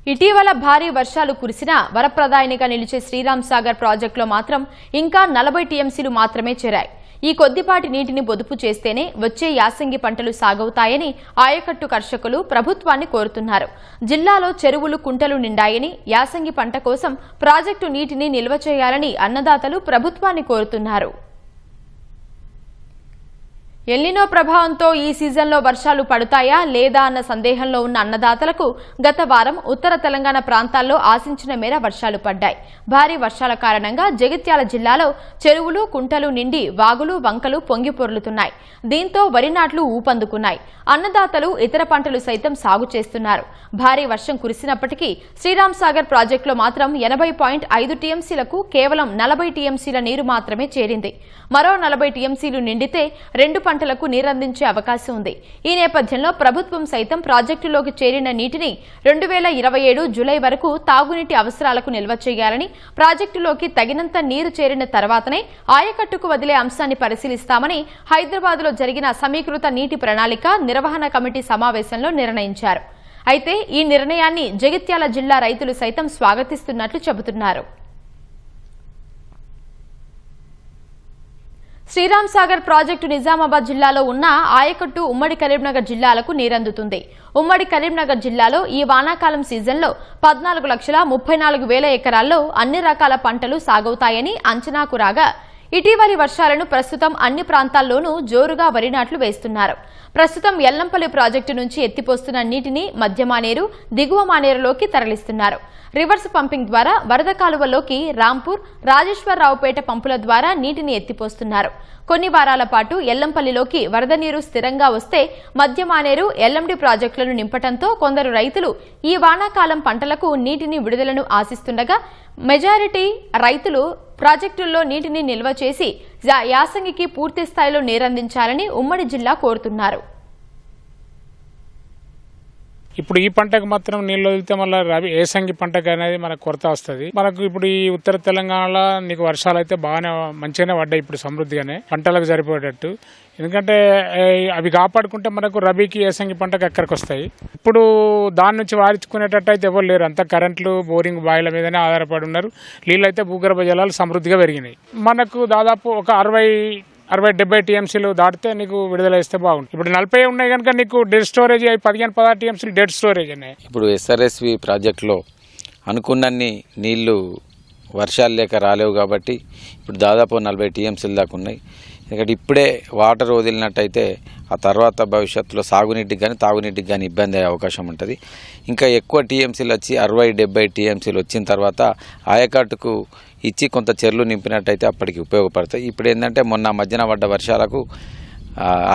ఇటీవల భారీ వర్షాలు కురిసినా వరప్రదాయనిగా నిలిచే శ్రీరామ్ సాగర్ ప్రాజెక్టులో మాత్రం ఇంకా 40 టీఎంసీలు మాత్రమే చేరాయి. ఈ కొద్దిపాటి నీటిని పొదుపు చేస్తేనే వచ్చే యాసంగి పంటలు సాగవుతాయని ఆయకట్టు కర్షకులు ప్రభుత్వాన్ని కోరుతున్నారు. జిల్లాలో చెరువులు కుంటలు నిండాయని, యాసంగి పంట కోసం ప్రాజెక్టు నీటిని నిల్వ చేయాలని అన్నదాతలు ప్రభుత్వాన్ని కోరుతున్నారు. ఎల్నినో ప్రభావంతో ఈ సీజన్లో వర్షాలు పడతాయా లేదా అన్న సందేహంలో ఉన్న అన్నదాతలకు గత వారం ఉత్తర తెలంగాణ ప్రాంతాల్లో ఆశించిన మేర వర్షాలు పడ్డాయి. భారీ వర్షాల కారణంగా జగిత్యాల జిల్లాలో చెరువులు కుంటలు నిండి వాగులు వంకలు పొంగి పొర్లుతున్నాయి. దీంతో వరి నాట్లు ఊపందుకున్నాయి. అన్నదాతలు ఇతర పంటలు సైతం సాగు చేస్తున్నారు. భారీ వర్షం కురిసినప్పటికీ శ్రీరామ్ సాగర్ ప్రాజెక్టులో మాత్రం 80.5 టీఎంసీలకు కేవలం 40 టీఎంసీల నీరు మాత్రమే చేరింది. మరో 40 టీఎంసీలు నిండితే 2 పంటలకు నీరందించే అవకాశం ఉంది. ఈ నేపథ్యంలో ప్రభుత్వం సైతం ప్రాజెక్టులోకి చేరిన నీటిని 2027 జూలై వరకు తాగునీటి అవసరాలకు నిల్వ చేయాలని, ప్రాజెక్టులోకి తగినంత నీరు చేరిన తర్వాతనే ఆయకట్టుకు వదిలే అంశాన్ని పరిశీలిస్తామని హైదరాబాద్లో జరిగిన సమీకృత నీటి ప్రణాళిక నిర్వహణ కమిటీ సమావేశంలో నిర్ణయించారు. అయితే ఈ నిర్ణయాన్ని జగిత్యాల జిల్లా రైతులు సైతం స్వాగతిస్తున్నట్లు చెబుతున్నారు. శ్రీరామ్ సాగర్ ప్రాజెక్టు నిజామాబాద్ జిల్లాలో ఉన్న ఆయకట్టు ఉమ్మడి కరీంనగర్ జిల్లాలకు నీరందుతుంది. ఉమ్మడి కరీంనగర్ జిల్లాలో ఈ వానాకాలం సీజన్లో 14,34,000 ఎకరాల్లో అన్ని రకాల పంటలు సాగవుతాయని అంచనాకు రాగా, ఇటీవలి వర్షాలను ప్రస్తుతం అన్ని ప్రాంతాల్లోనూ జోరుగా వరి నాట్లు వేస్తున్నారు. ప్రస్తుతం ఎల్లంపల్లి ప్రాజెక్టు నుంచి ఎత్తిపోస్తున్న నీటిని మధ్య మానేరు, దిగువ మానేరులోకి తరలిస్తున్నారు. రివర్స్ పంపింగ్ ద్వారా వరద కాలువలోకి రాంపూర్, రాజేశ్వరరావుపేట పంపుల ద్వారా నీటిని ఎత్తిపోస్తున్నారు. కొన్ని వారాల పాటు ఎల్లంపల్లిలోకి వరద నీరు స్థిరంగా వస్తే మధ్య మానేరు, ఎల్ఎండి ప్రాజెక్టులను నింపడంతో కొందరు రైతులు ఈ వానాకాలం పంటలకు నీటిని విడుదలను ఆశిస్తుండగా, మెజారిటీ రైతులు ప్రాజెక్టుల్లో నీటిని నిల్వ చేసి యాసంగికి పూర్తి స్థాయిలో నీరందించాలని ఉమ్మడి జిల్లా కోరుతున్నారు. ఇప్పుడు ఈ పంటకు మాత్రం నీళ్ళు వదిలితే మళ్ళీ ఏసంగి పంటకు అనేది మనకు కొరత వస్తుంది. మనకు ఇప్పుడు ఈ ఉత్తర తెలంగాణలో నీకు వర్షాలు అయితే బాగానే మంచిగానే పడ్డాయి ఇప్పుడు సమృద్ధిగానే పంటలకు సరిపోయేటట్టు. ఎందుకంటే అవి కాపాడుకుంటే మనకు రబీకి ఏసంగి పంటకు ఎక్కడికి వస్తాయి. ఇప్పుడు దాని నుంచి వారించుకునేటట్టు అయితే ఎవరు లేరు. అంతా కరెంట్లు, బోరింగ్ బాయిల మీదనే ఆధారపడి ఉన్నారు. నీళ్ళు అయితే భూగర్భ జలాలు సమృద్ధిగా పెరిగినాయి. మనకు దాదాపు ఒక 60-70 టీఎంసీలు దాటితే నీకు విడుదల ఇస్తే బాగుంటుంది. ఇప్పుడు 40 ఉన్నాయి కనుక నీకు డెడ్ స్టోరేజ్ 15-16 టీఎంసీలు డెడ్ స్టోరేజ్ ఉన్నాయి. ఇప్పుడు ఎస్ఆర్ఎస్వి ప్రాజెక్టులో అనుకున్నన్ని నీళ్లు వర్షాలు లేక రాలేవు కాబట్టి ఇప్పుడు దాదాపు 40 టీఎంసీలు దాకా ఉన్నాయి. ఎందుకంటే ఇప్పుడే వాటర్ వదిలినట్టయితే ఆ తర్వాత భవిష్యత్తులో సాగునీటికి కానీ తాగునీటికి కానీ ఇబ్బంది అయ్యే అవకాశం ఉంటుంది. ఇంకా ఎక్కువ టీఎంసీలు వచ్చి 60-70 టీఎంసీలు వచ్చిన తర్వాత ఆయకట్టుకు ఇచ్చి కొంత చెర్లు నింపినట్టయితే అప్పటికి ఉపయోగపడతాయి. ఇప్పుడు ఏంటంటే మొన్న మధ్యన పడ్డ వర్షాలకు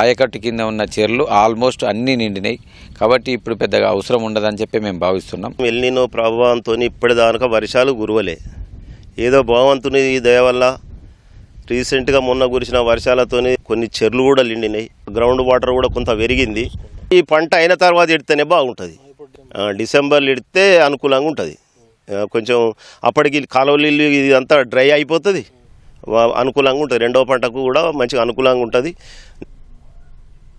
ఆయకట్టు కింద ఉన్న చెర్లు ఆల్మోస్ట్ అన్నీ నిండినాయి. కాబట్టి ఇప్పుడు పెద్దగా అవసరం ఉండదని చెప్పి మేము భావిస్తున్నాం. ఎల్నినో ప్రభావంతో ఇప్పటిదాకా వర్షాలు కురవలే. ఏదో భగవంతుని దయ వల్ల రీసెంట్గా మొన్న కురిసిన వర్షాలతో కొన్ని చెర్లు కూడా నిండినాయి. గ్రౌండ్ వాటర్ కూడా కొంత పెరిగింది. ఈ పంట అయిన తర్వాత ఎడితేనే బాగుంటుంది. డిసెంబర్లో ఎడితే అనుకూలంగా ఉంటుంది. కొంచెం అప్పటికి కాలువలు ఇదంతా డ్రై అయిపోతుంది, అనుకూలంగా ఉంటుంది. రెండవ పంటకు కూడా మంచిగా అనుకూలంగా ఉంటుంది.